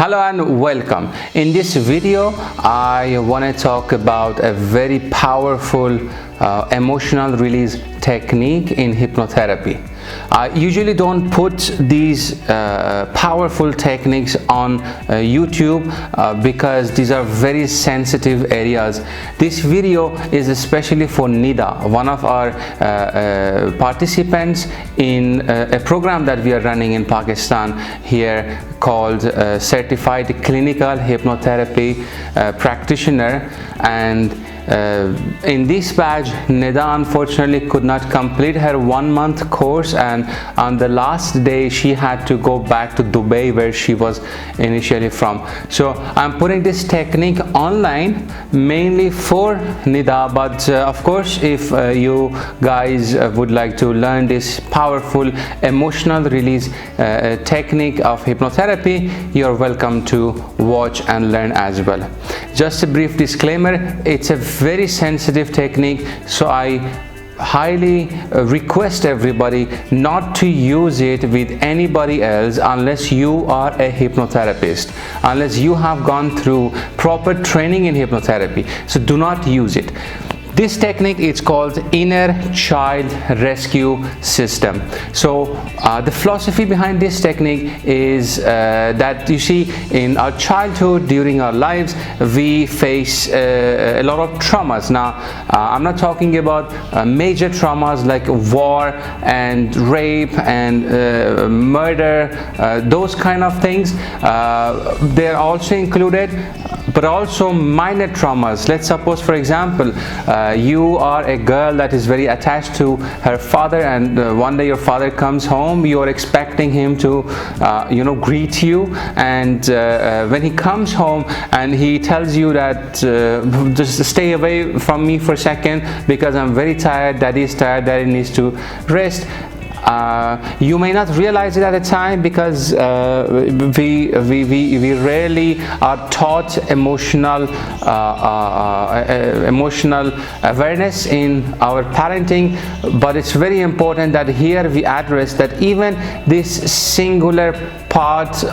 Hello and welcome. In this video I want to talk about a very powerful emotional release technique in hypnotherapy. I usually don't put these powerful techniques on YouTube because these are very sensitive areas. This video is especially for Nida, one of our participants in a program that we are running in Pakistan here called Certified Clinical Hypnotherapy Practitioner. And in this batch, Nida unfortunately could not complete her 1-month course, and on the last day she had to go back to Dubai where she was initially from. So I'm putting this technique online mainly for Nida, but of course if you guys would like to learn this powerful emotional release technique of hypnotherapy, you're welcome to watch and learn as well. Just a brief disclaimer, it's a very sensitive technique, so I highly request everybody not to use it with anybody else unless you are a hypnotherapist, unless you have gone through proper training in hypnotherapy. So do not use it. This technique is called inner child rescue system. So the philosophy behind this technique is that, you see, in our childhood, during our lives, we face a lot of traumas. Now I'm not talking about major traumas like war and rape and murder, those kind of things. They're also included, but also minor traumas. Let's suppose, for example, you are a girl that is very attached to her father, and one day your father comes home, you're expecting him to greet you, and when he comes home and he tells you that just stay away from me for a second because I'm very tired, daddy is tired, daddy needs to rest. You may not realize it at the time because we rarely are taught emotional awareness in our parenting, but it's very important that here we address that even this singular part,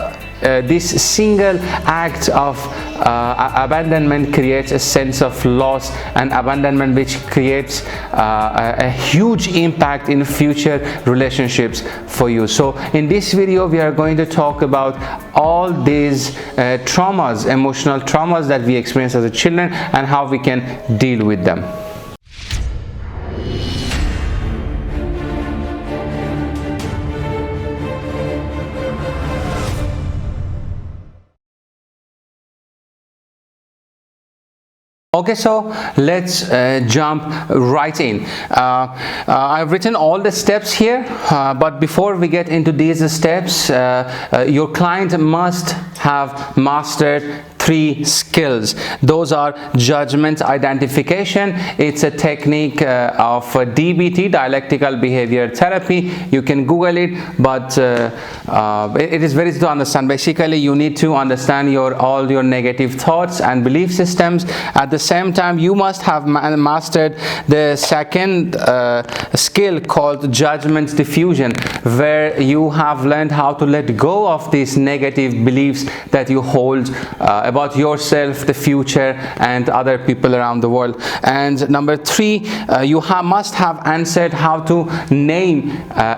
this single act of abandonment creates a sense of loss and abandonment, which creates a huge impact in future relationships for you. So in this video we are going to talk about all these traumas, emotional traumas that we experience as a children, and how we can deal with them. Okay, so let's jump right in. I've written all the steps here, but before we get into these steps, your client must have mastered 3 skills. Those are judgment identification. It's a technique of DBT, dialectical behavior therapy. You can Google it, but it is very easy to understand. Basically, you need to understand all your negative thoughts and belief systems. At the same time, you must have mastered the second skill called judgment diffusion, where you have learned how to let go of these negative beliefs that you hold about yourself, the future, and other people around the world. And number 3, you must have answered how to name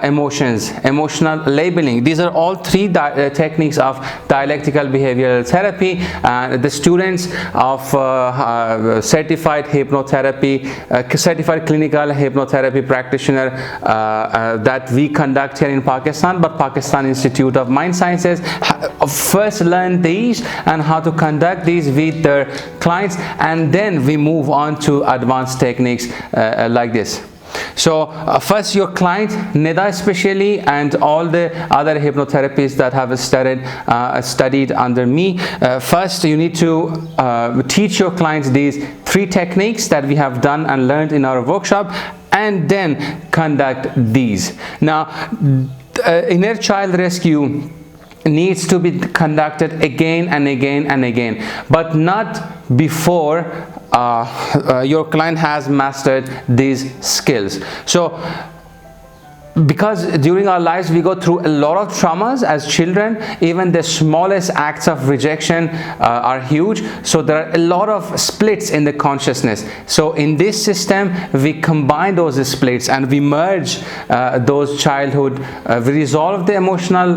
emotions, emotional labeling. These are all 3 techniques of dialectical behavioral therapy. The students of certified hypnotherapy, certified clinical hypnotherapy practitioner that we conduct here in Pakistan, but Pakistan Institute of Mind Sciences, first learn these and how to conduct these with their clients, and then we move on to advanced techniques like this. So first, your client, Nida especially, and all the other hypnotherapists that have studied under me, first you need to teach your clients these 3 techniques that we have done and learned in our workshop, and then conduct these. Now, inner child rescue needs to be conducted again and again and again, but not before your client has mastered these skills. So because during our lives we go through a lot of traumas as children. Even the smallest acts of rejection are huge, so there are a lot of splits in the consciousness. So in this system we combine those splits and we merge those childhood, we resolve the emotional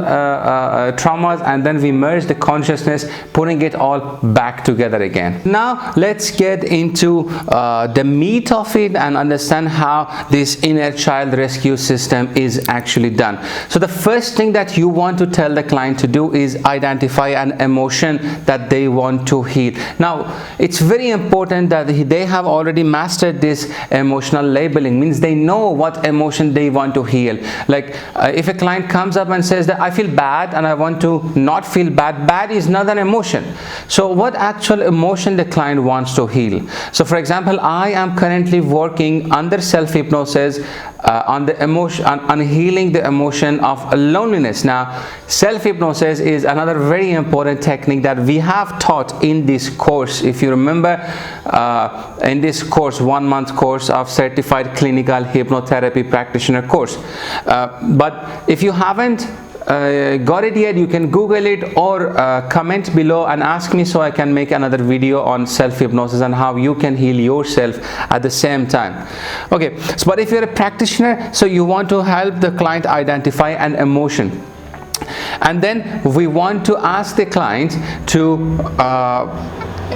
traumas, and then we merge the consciousness, putting it all back together again. Now let's get into the meat of it and understand how this inner child rescue system is actually done. So the first thing that you want to tell the client to do is identify an emotion that they want to heal. Now it's very important that they have already mastered this emotional labeling, means they know what emotion they want to heal. Like if a client comes up and says that I feel bad and I want to not feel bad, bad is not an emotion. So what actual emotion the client wants to heal? So for example, I am currently working under self-hypnosis on the emotion, on healing the emotion of loneliness. Now self-hypnosis is another very important technique that we have taught in this course. If you remember, in this course, 1 month course of certified clinical hypnotherapy practitioner course, but if you haven't got it yet, you can Google it or comment below and ask me, so I can make another video on self-hypnosis and how you can heal yourself at the same time. Okay, so but if you're a practitioner, so you want to help the client identify an emotion, and then we want to ask the client to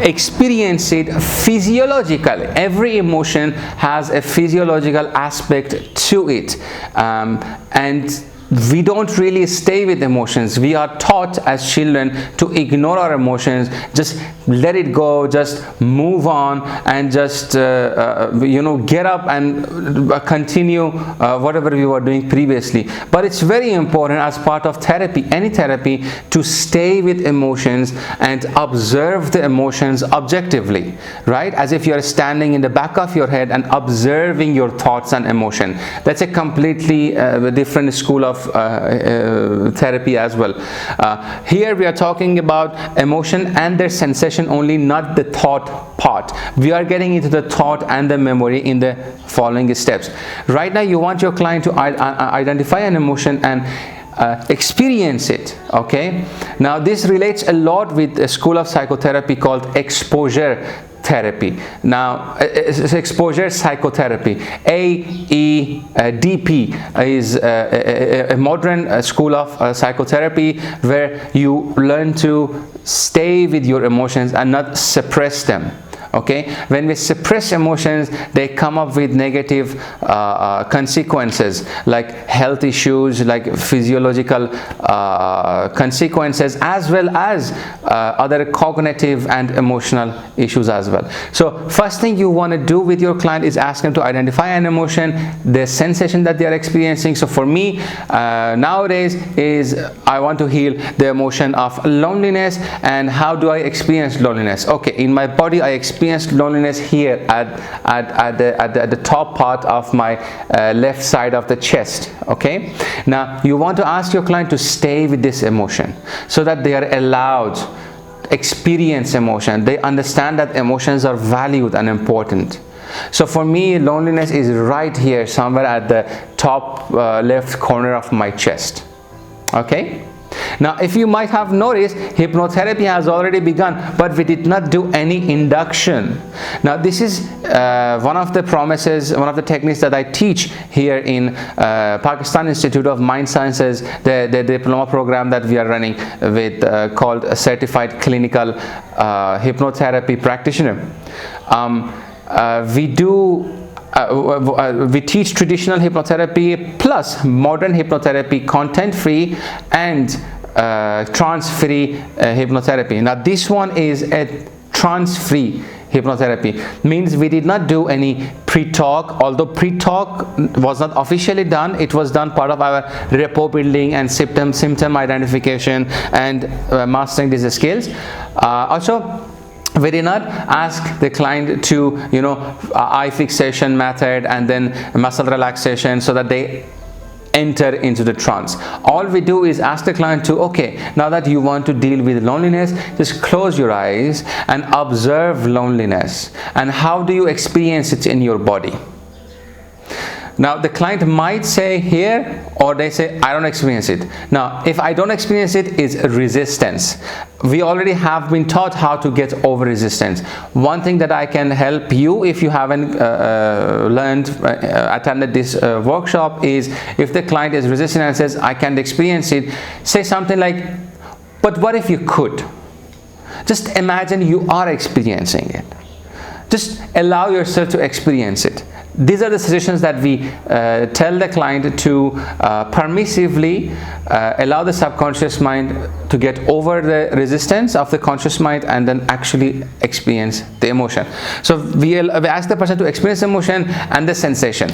experience it physiologically. Every emotion has a physiological aspect to it, and we don't really stay with emotions. We are taught as children to ignore our emotions, just let it go, just move on, and just get up and continue whatever we were doing previously. But it's very important as part of therapy, any therapy, to stay with emotions and observe the emotions objectively, right? As if you're standing in the back of your head and observing your thoughts and emotion. That's a completely different school of therapy as well. Here we are talking about emotion and their sensation only, not the thought part. We are getting into the thought and the memory in the following steps. Right now you want your client to identify an emotion and experience it. Okay, now this relates a lot with a school of psychotherapy called exposure therapy. Now it's exposure psychotherapy, AEDP, is a modern school of psychotherapy where you learn to stay with your emotions and not suppress them. Okay, when we suppress emotions, they come up with negative consequences, like health issues, like physiological consequences, as well as other cognitive and emotional issues as well. So first thing you want to do with your client is ask them to identify an emotion, the sensation that they are experiencing. So for me nowadays is I want to heal the emotion of loneliness. And how do I experience loneliness? Okay, in my body I experience loneliness here at the top part of my left side of the chest. Okay, now you want to ask your client to stay with this emotion so that they are allowed experience emotion. They understand that emotions are valued and important. So for me, loneliness is right here somewhere at the top left corner of my chest. Okay, now if you might have noticed, hypnotherapy has already begun, but we did not do any induction. Now this is one of the promises, one of the techniques that I teach here in Pakistan Institute of Mind Sciences, the diploma program that we are running with called a Certified Clinical Hypnotherapy Practitioner. We teach traditional hypnotherapy plus modern hypnotherapy, content-free and trance-free hypnotherapy. Now this one is a trance-free hypnotherapy, means we did not do any pre-talk. Although pre-talk was not officially done, it was done part of our rapport building and symptom identification and mastering these skills. Also, we did not ask the client to, eye fixation method and then muscle relaxation so that they enter into the trance. All we do is ask the client to, okay, now that you want to deal with loneliness, just close your eyes and observe loneliness and how do you experience it in your body. Now the client might say here, or they say I don't experience it. Now if I don't experience it, is resistance. We already have been taught how to get over resistance. One thing that I can help you, if you haven't attended this workshop, is if the client is resistant and says I can't experience it, say something like, but what if you could? Just imagine you are experiencing it. Just allow yourself to experience it. These are the suggestions that we tell the client to permissively allow the subconscious mind to get over the resistance of the conscious mind and then actually experience the emotion. So we ask the person to experience emotion and the sensation.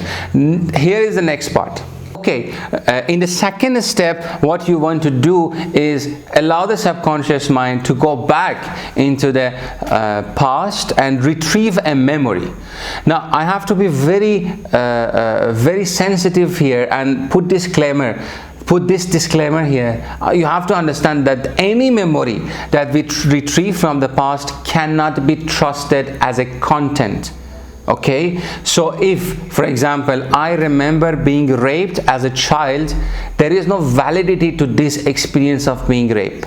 Here is the next part. Okay, in the second step, what you want to do is allow the subconscious mind to go back into the past and retrieve a memory. Now, I have to be very sensitive here and put this disclaimer here. You have to understand that any memory that we retrieve from the past cannot be trusted as a content. Okay, so if, for example, I remember being raped as a child, there is no validity to this experience of being raped.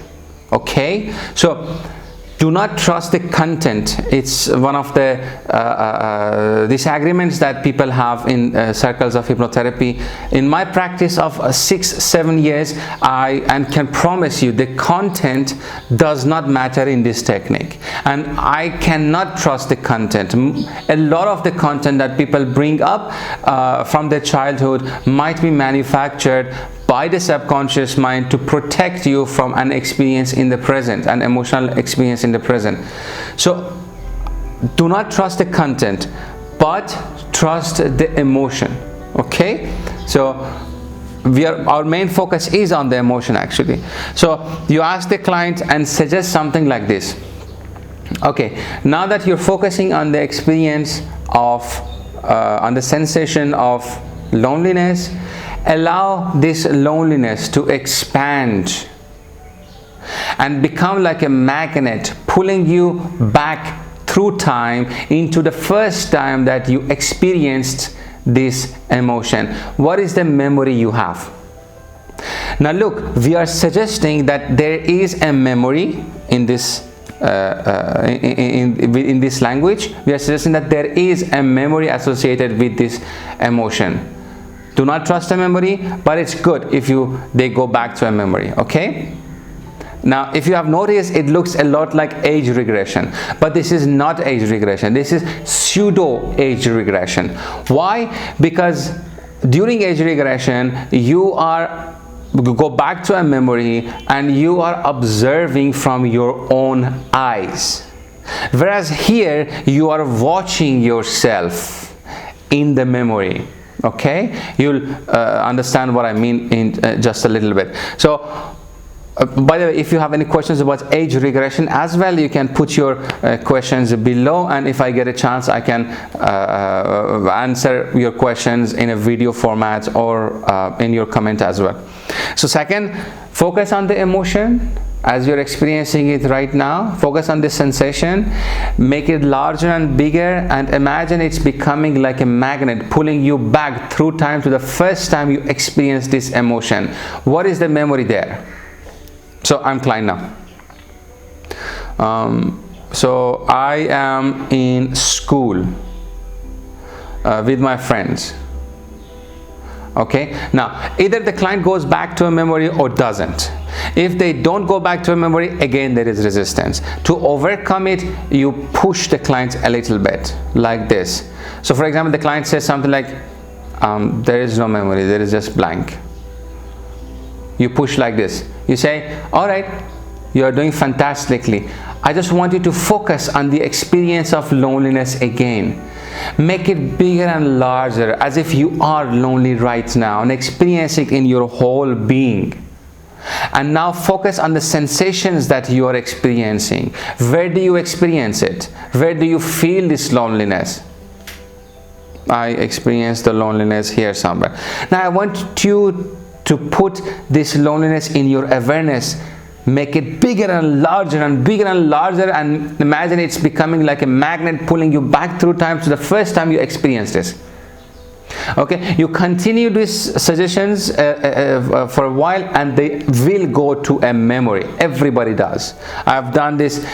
Okay, so do not trust the content. It's one of the disagreements that people have in circles of hypnotherapy. In my practice of 6-7 years, I can promise you the content does not matter in this technique, and I cannot trust the content. A lot of the content that people bring up from their childhood might be manufactured by the subconscious mind to protect you from an experience in the present, an emotional experience in the present. So do not trust the content, but trust the emotion. Okay, so our main focus is on the emotion actually. So you ask the client and suggest something like this. Okay, now that you're focusing on the experience of on the sensation of loneliness, allow this loneliness to expand and become like a magnet, pulling you back through time into the first time that you experienced this emotion. What is the memory you have? Now look, we are suggesting that there is a memory in this in this language. We are suggesting that there is a memory associated with this emotion. Do not trust a memory, but it's good if they go back to a memory. Okay, now if you have noticed, it looks a lot like age regression, but this is not age regression. This is pseudo age regression. Why? Because during age regression you go back to a memory and you are observing from your own eyes, whereas here you are watching yourself in the memory. Okay, you'll understand what I mean in just a little bit. So by the way, if you have any questions about age regression as well, you can put your questions below, and if I get a chance I can answer your questions in a video format or in your comment as well. So second, focus on the emotion as you're experiencing it right now. Focus on the sensation, make it larger and bigger, and imagine it's becoming like a magnet, pulling you back through time to the first time you experienced this emotion. What is the memory there? So I'm Klein now. So I am in school with my friends. Okay, now either the client goes back to a memory or doesn't. If they don't go back to a memory, again there is resistance. To overcome it, you push the client a little bit like this. So for example, the client says something like there is no memory, there is just blank. You push like this. You say, all right, you are doing fantastically. I just want you to focus on the experience of loneliness again. Make it bigger and larger, as if you are lonely right now and experiencing it in your whole being. And now focus on the sensations that you are experiencing. Where do you experience it? Where do you feel this loneliness? I experience the loneliness here somewhere. Now I want you to put this loneliness in your awareness. Make it bigger and larger and bigger and larger, and imagine it's becoming like a magnet pulling you back through time to the first time you experienced this. Okay, you continue these suggestions for a while, and they will go to a memory. Everybody does. I've done this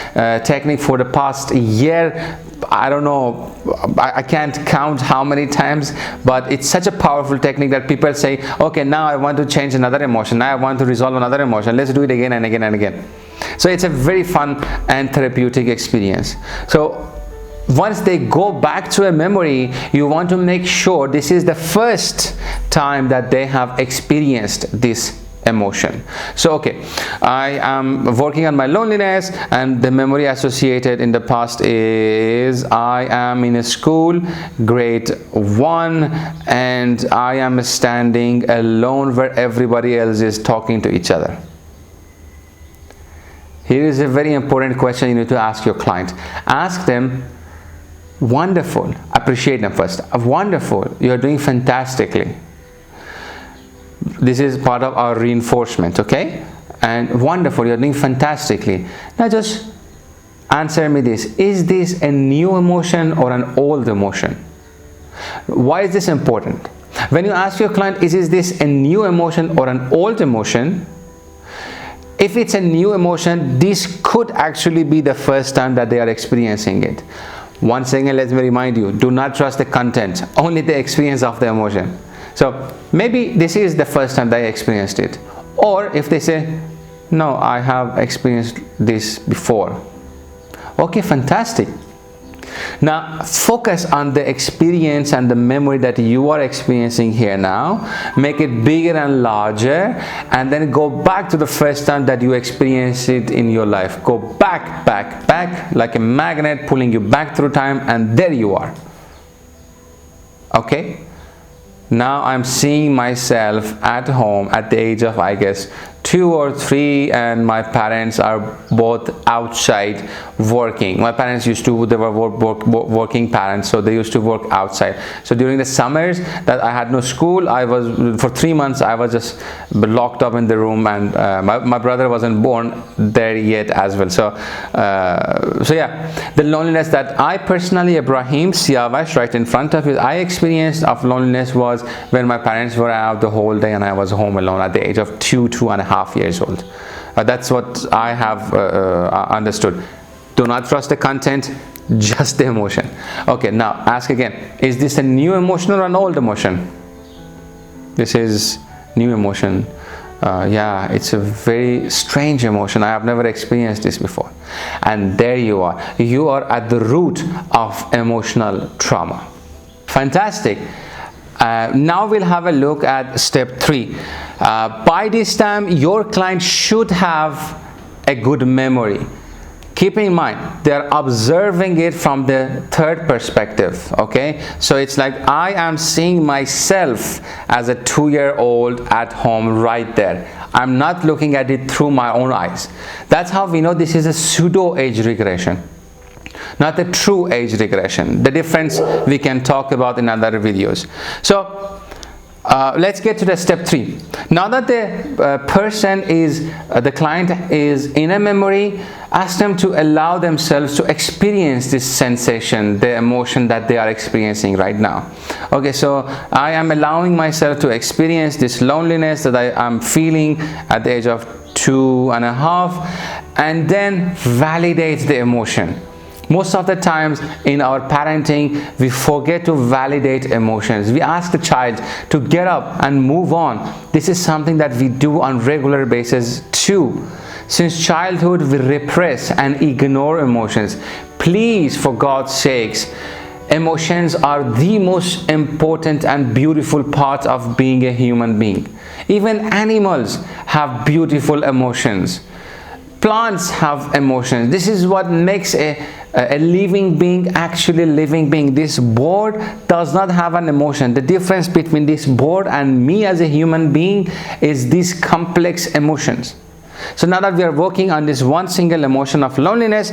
technique for the past year. I don't know, I can't count how many times, but it's such a powerful technique that people say, okay, now I want to change another emotion, now I want to resolve another emotion, let's do it again and again and again. So it's a very fun and therapeutic experience. So once they go back to a memory, you want to make sure this is the first time that they have experienced this emotion. So okay, I am working on my loneliness, and the memory associated in the past is I am in a school, grade 1, and I am standing alone where everybody else is talking to each other. Here is a very important question you need to ask your client. Ask them, wonderful, appreciate them first. Wonderful, you're doing fantastically. This is part of our reinforcement, okay? And wonderful, you're doing fantastically. Now just answer me this. Is this a new emotion or an old emotion? Why is this important? When you ask your client, is this a new emotion or an old emotion? If it's a new emotion, this could actually be the first time that they are experiencing it. Once again, let me remind you, do not trust the content, only the experience of the emotion. So maybe this is the first time they experienced it. Or if they say, no, I have experienced this before. Okay, fantastic. Now focus on the experience and the memory that you are experiencing here now. Make it bigger and larger, and then go back to the first time that you experienced it in your life. Go back, back, back, like a magnet pulling you back through time, and there you are. Okay? Now I'm seeing myself at home at the age of, I guess, 2 or 3, and my parents are both outside working. My parents they were working parents, so they used to work outside. So during the summers that I had no school, for 3 months I was just locked up in the room, and my brother wasn't born there yet as well. So yeah, the loneliness that I personally, Ibrahim Siawash, right in front of you, I experienced of loneliness was when my parents were out the whole day and I was home alone at the age of 2.5 years old. That's what I have understood. Do not trust the content, just the emotion. Okay, now ask again, is this a new emotion or an old emotion? This is new emotion. Yeah, it's a very strange emotion. I have never experienced this before. And there you are. You are at the root of emotional trauma. Fantastic. Now we'll have a look at step 3. By this time, your client should have a good memory. Keep in mind, they're observing it from the third perspective, okay? So it's like I am seeing myself as a 2-year-old at home right there. I'm not looking at it through my own eyes. That's how we know this is a pseudo age regression, not a true age regression. The difference we can talk about in other videos. So let's get to the step 3. Now that the client is in a memory, ask them to allow themselves to experience this sensation, the emotion that they are experiencing right now. Okay, so I am allowing myself to experience this loneliness that I am feeling at the age of 2.5, and then validate the emotion. Most of the times in our parenting, we forget to validate emotions. We ask the child to get up and move on. This is something that we do on regular basis too. Since childhood, we repress and ignore emotions. Please, for God's sakes, emotions are the most important and beautiful part of being a human being. Even animals have beautiful emotions. Plants have emotions. This is what makes a living being actually living being. This board does not have an emotion. The difference between this board and me as a human being is these complex emotions. So now that we are working on this one single emotion of loneliness,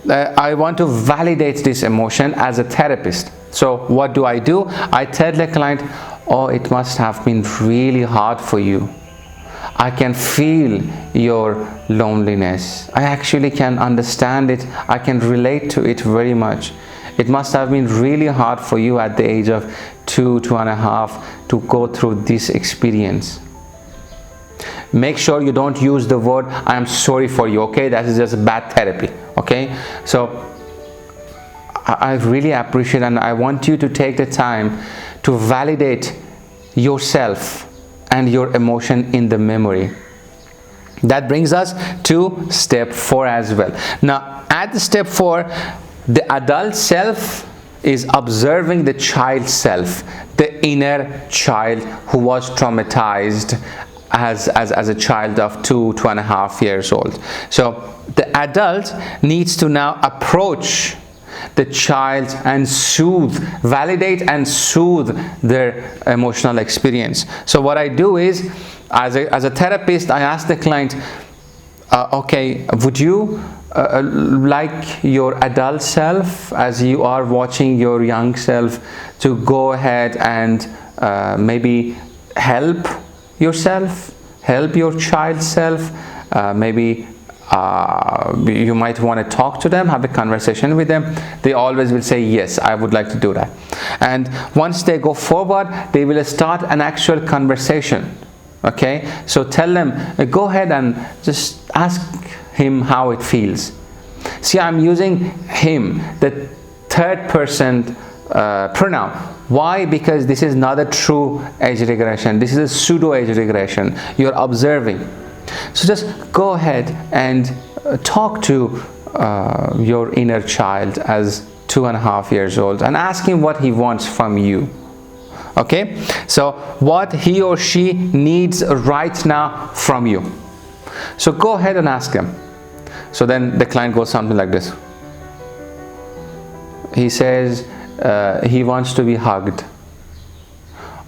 I want to validate this emotion as a therapist. So what do? I tell the client, oh, it must have been really hard for you. I can feel your loneliness. I actually can understand it. I can relate to it very much. It must have been really hard for you at the age of 2.5 to go through this experience. Make sure you don't use the word I am sorry for you, okay? That is just bad therapy, okay? So I really appreciate, and I want you to take the time to validate yourself and your emotion in the memory. That brings us to step 4 as well. Now at the step 4, the adult self is observing the child self, the inner child who was traumatized as a child of 2.5 years old. So the adult needs to now approach the child and soothe, validate and soothe their emotional experience. So what I do is, as a therapist, I ask the client, okay, would you like your adult self, as you are watching your young self, to go ahead and maybe help yourself, help your child self? Maybe you might want to talk to them, have a conversation with them. They always will say, yes, I would like to do that. And once they go forward, they will start an actual conversation. Okay, so tell them, go ahead and just ask him how it feels. See, I'm using him, the third person pronoun. Why? Because this is not a true age regression. This is a pseudo age regression. You're observing. So just go ahead and talk to your inner child as 2.5 years old and ask him what he wants from you. Okay, so what he or she needs right now from you. So go ahead and ask him. So then the client goes something like this. He says he wants to be hugged.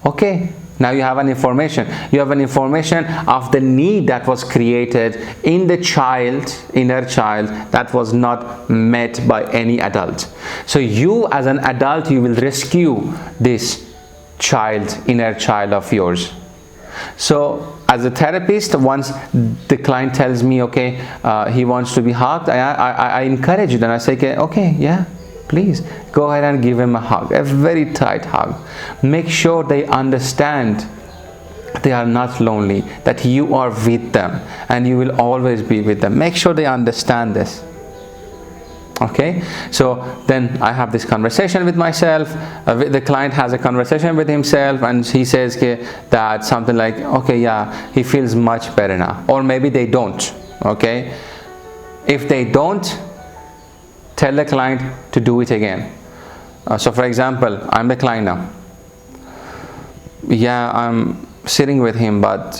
Okay, now you have an information. You have an information of the need that was created in the child, inner child, that was not met by any adult. So you as an adult, you will rescue this child, inner child of yours. So as a therapist, once the client tells me, okay, he wants to be hugged, I encourage it and I say, okay, yeah, please go ahead and give him a hug, a very tight hug. Make sure they understand they are not lonely, that you are with them and you will always be with them. Make sure they understand this. Okay, so then I have this conversation with myself. The client has a conversation with himself and he says that something like, okay, yeah, he feels much better now. Or maybe they don't. Okay, if they don't, tell the client to do it again. So for example, I'm the client now. Yeah, I'm sitting with him, but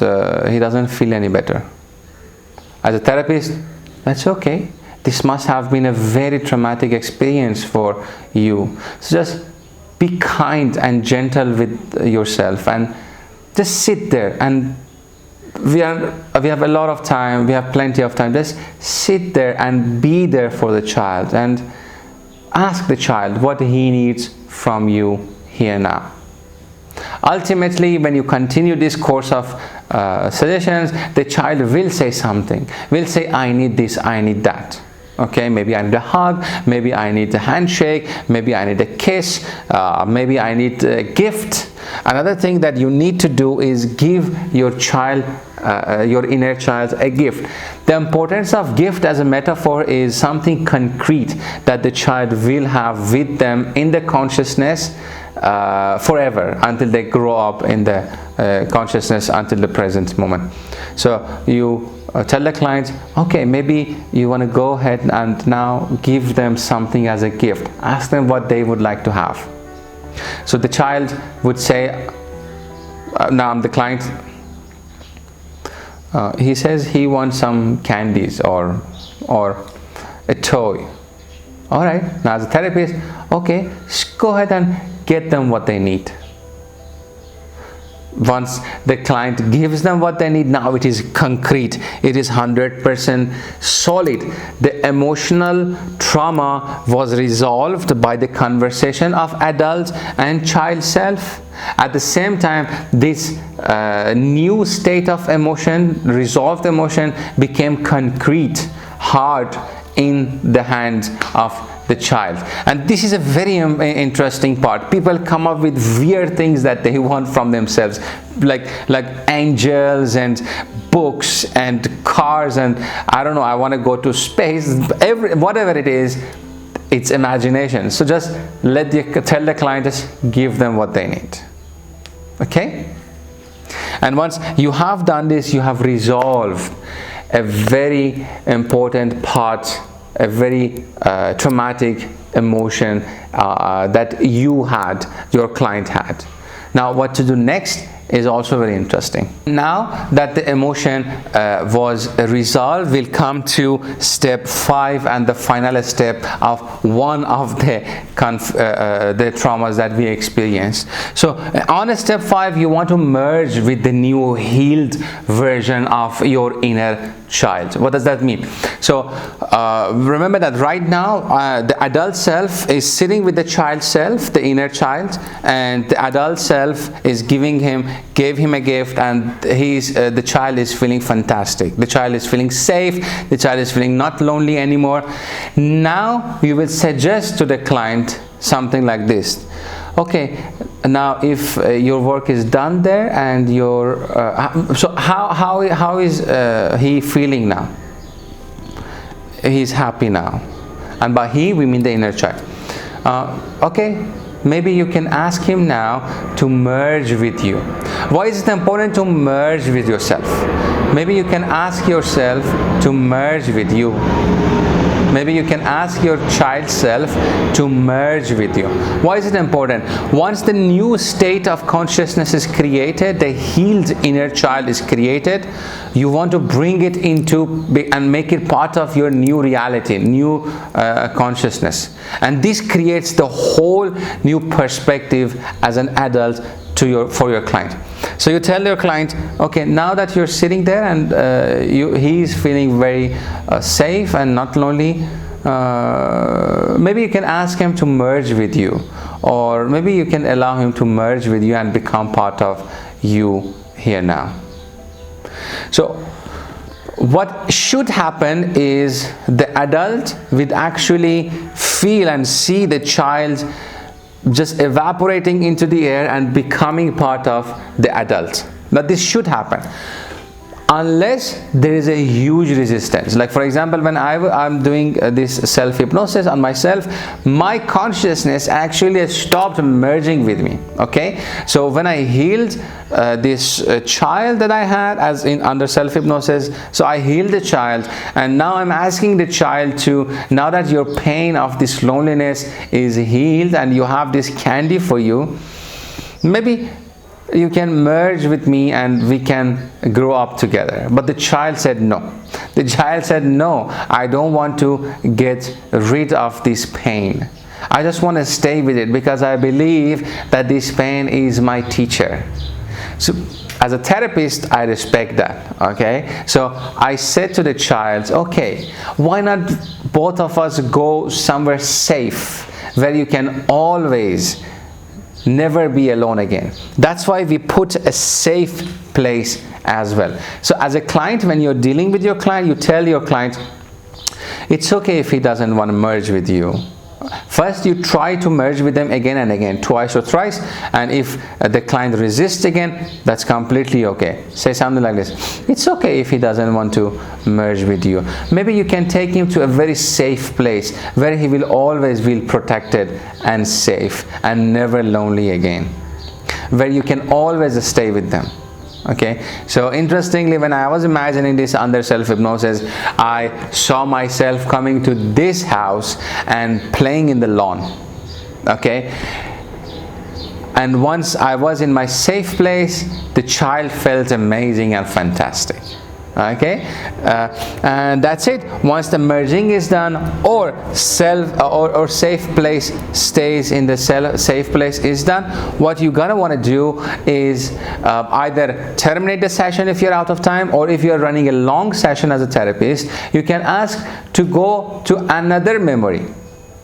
he doesn't feel any better. As a therapist, that's okay. This must have been a very traumatic experience for you. So just be kind and gentle with yourself and just sit there. And we have a lot of time, we have plenty of time. Just sit there and be there for the child and ask the child what he needs from you here now. Ultimately, when you continue this course of suggestions, the child will say something, will say, I need this, I need that. Okay, maybe I need a hug, maybe I need a handshake, maybe I need a kiss, maybe I need a gift. Another thing that you need to do is give your child, your inner child, a gift. The importance of gift as a metaphor is something concrete that the child will have with them in the consciousness forever, until they grow up in the consciousness, until the present moment. So you tell the client, okay, maybe you want to go ahead and now give them something as a gift. Ask them what they would like to have. So the child would say, now I'm the client, he says he wants some candies or a toy. All right, now as a therapist, okay, go ahead and get them what they need. Once the client gives them what they need, now it is concrete, it is 100% solid. The emotional trauma was resolved by the conversation of adult and child self. At the same time, this new state of emotion, resolved emotion, became concrete, hard, in the hands of the child. And this is a very interesting part. People come up with weird things that they want from themselves, like angels and books and cars, and I don't know, I want to go to space. Whatever it is, it's imagination. So just tell the client, just give them what they need. Okay? And once you have done this, you have resolved a very important part, a very traumatic emotion that your client had. Now, what to do next is also very interesting. Now that the emotion was resolved, we'll come to step 5 and the final step of one of the traumas that we experienced. So on step 5, you want to merge with the new healed version of your inner child. What does that mean? So remember that right now the adult self is sitting with the child self, the inner child, and the adult self is gave him a gift, and the child is feeling fantastic. The child is feeling safe. The child is feeling not lonely anymore. Now you will suggest to the client something like this. Okay, now if your work is done there, and so how is he feeling now? He's happy now, and by he we mean the inner child. Okay, maybe you can ask him now to merge with you. Why is it important to merge with yourself? Maybe you can ask yourself to merge with you. Maybe you can ask your child self to merge with you. Why is it important? Once the new state of consciousness is created, the healed inner child is created, you want to bring it into and make it part of your new reality, new consciousness. And this creates the whole new perspective as an adult for your client. So you tell your client, okay, now that you're sitting there and he's feeling very safe and not lonely, maybe you can ask him to merge with you, or maybe you can allow him to merge with you and become part of you here now. So what should happen is the adult would actually feel and see the child just evaporating into the air and becoming part of the adult. Now this should happen unless there is a huge resistance. Like for example, when I'm doing this self-hypnosis on myself, my consciousness actually has stopped merging with me. Okay, so when I healed this child that I had under self-hypnosis, so I healed the child, and now I'm asking the child to, now that your pain of this loneliness is healed and you have this candy for you, maybe you can merge with me and we can grow up together. But the child said no. The child said, no, I don't want to get rid of this pain. I just want to stay with it because I believe that this pain is my teacher. So as a therapist, I respect that. Okay, so I said to the child, okay, why not both of us go somewhere safe where you can always never be alone again. That's why we put a safe place as well. So as a client, when you're dealing with your client, you tell your client, it's okay if he doesn't want to merge with you. First, you try to merge with them again and again, twice or thrice, and if the client resists again, that's completely okay. Say something like this: it's okay if he doesn't want to merge with you. Maybe you can take him to a very safe place where he will always feel protected and safe and never lonely again, where you can always stay with them. Okay, so interestingly, when I was imagining this under self-hypnosis, I saw myself coming to this house and playing in the lawn. Okay, and once I was in my safe place, the child felt amazing and fantastic. Okay, and that's it. Once the merging is done, or safe place stays in the safe place is done, what you're gonna want to do is either terminate the session if you're out of time, or if you're running a long session as a therapist, you can ask to go to another memory.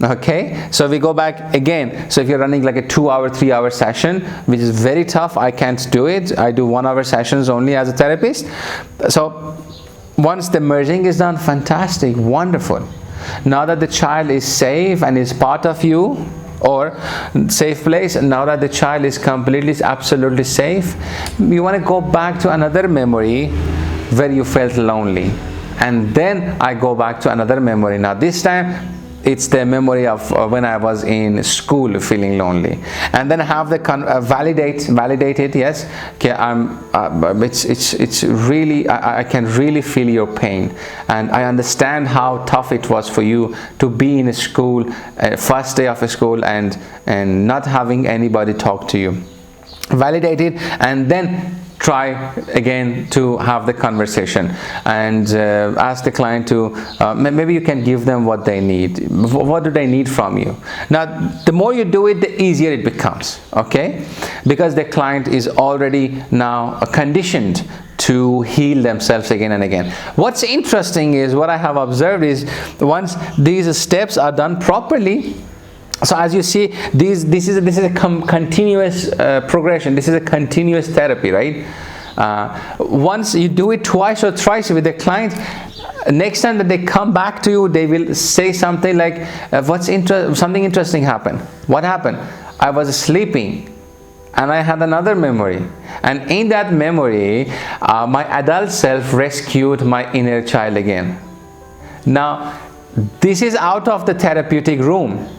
Okay, so we go back again. So if you're running like a 2-hour, 3-hour session, which is very tough, I can't do it. I do 1-hour sessions only as a therapist. So once the merging is done, fantastic, wonderful. Now that the child is safe and is part of you, or safe place, now that the child is completely, absolutely safe, you want to go back to another memory where you felt lonely, and then I go back to another memory. Now this time it's the memory of when I was in school feeling lonely, and then have the validate it. Yes, okay, it's really, I can really feel your pain, and I understand how tough it was for you to be in a school, first day of a school, and not having anybody talk to you. Validate it, and then try again to have the conversation, and ask the client to maybe you can give them what they need. What do they need from you? Now the more you do it, the easier it becomes, okay, because the client is already now conditioned to heal themselves again and again. What's interesting is, what I have observed is, once these steps are done properly, so as you see, this is a continuous progression. This is a continuous therapy, right? Once you do it twice or thrice with the client, next time that they come back to you, they will say something like, something interesting happened. What happened? I was sleeping and I had another memory, and in that memory my adult self rescued my inner child again. Now this is out of the therapeutic room.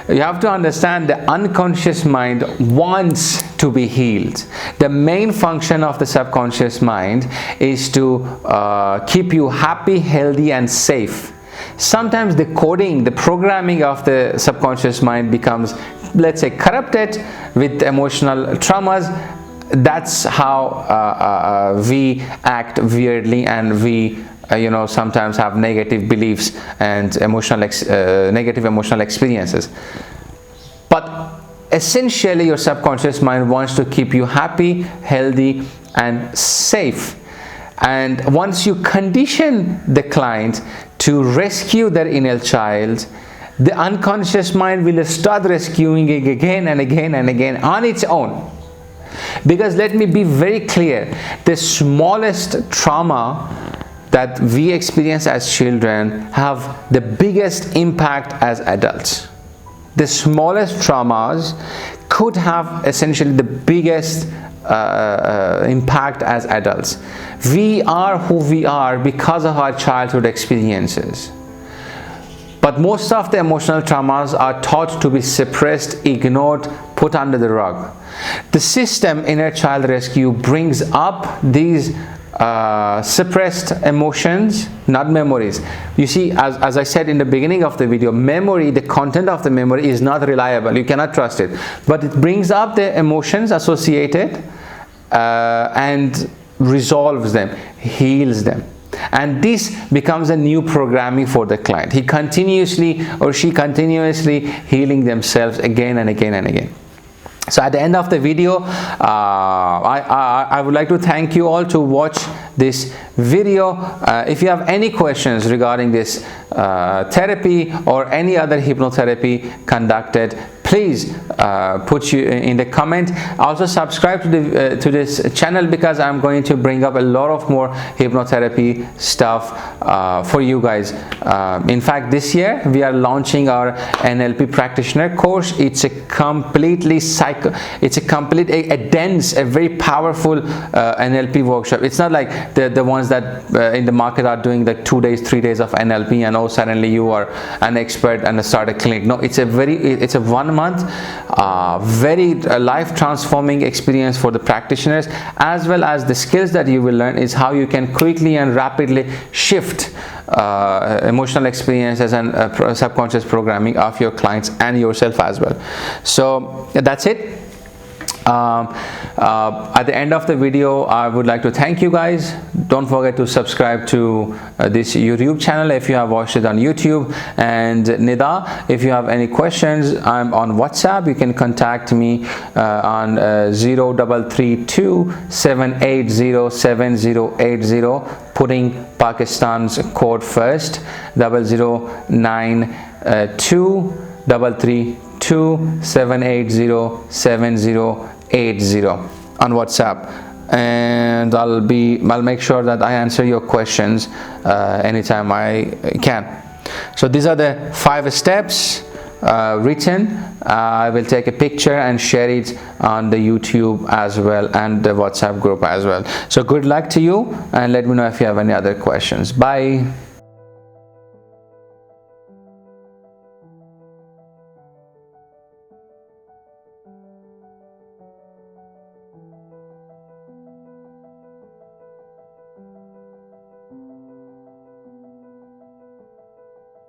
You have to understand, the unconscious mind wants to be healed. The main function of the subconscious mind is to keep you happy, healthy and safe. Sometimes the coding, the programming of the subconscious mind becomes, let's say, corrupted with emotional traumas. That's how we act weirdly, and we sometimes have negative beliefs and negative emotional experiences. But essentially your subconscious mind wants to keep you happy, healthy and safe. And once you condition the client to rescue their inner child, the unconscious mind will start rescuing it again and again and again on its own. Because let me be very clear, the smallest trauma that we experience as children have the biggest impact as adults. The smallest traumas could have essentially the biggest impact as adults. We are who we are because of our childhood experiences. But most of the emotional traumas are taught to be suppressed, ignored, put under the rug. The system Inner Child Rescue brings up these suppressed emotions, not memories. You see, as I said in the beginning of the video, memory, the content of the memory is not reliable. You cannot trust it. But it brings up the emotions associated and resolves them, heals them. And this becomes a new programming for the client. He continuously or she continuously healing themselves again and again and again. So at the end of the video, I would like to thank you all to watch this video. If you have any questions regarding this therapy or any other hypnotherapy conducted, please put you in the comment. Also subscribe to this channel, because I'm going to bring up a lot of more hypnotherapy stuff for you guys. In fact, this year we are launching our NLP practitioner course. It's a completely a dense, a very powerful NLP workshop. It's not like the ones that in the market are doing like 2 days, 3 days of NLP and suddenly you are an expert and start a clinic. No, it's a 1 month very life transforming experience for the practitioners, as well as the skills that you will learn is how you can quickly and rapidly shift emotional experiences and subconscious programming of your clients and yourself as well. So that's it. At the end of the video, I would like to thank you guys. Don't forget to subscribe to this YouTube channel if you have watched it on YouTube. And Nida, if you have any questions, I'm on WhatsApp. You can contact me on 0332 780 7080, putting Pakistan's code first, 0092 332 780 7080 on WhatsApp, and I'll make sure that I answer your questions anytime I can. So these are the 5 steps written. I will take a picture and share it on the YouTube as well and the WhatsApp group as well. So good luck to you, and let me know if you have any other questions. Bye.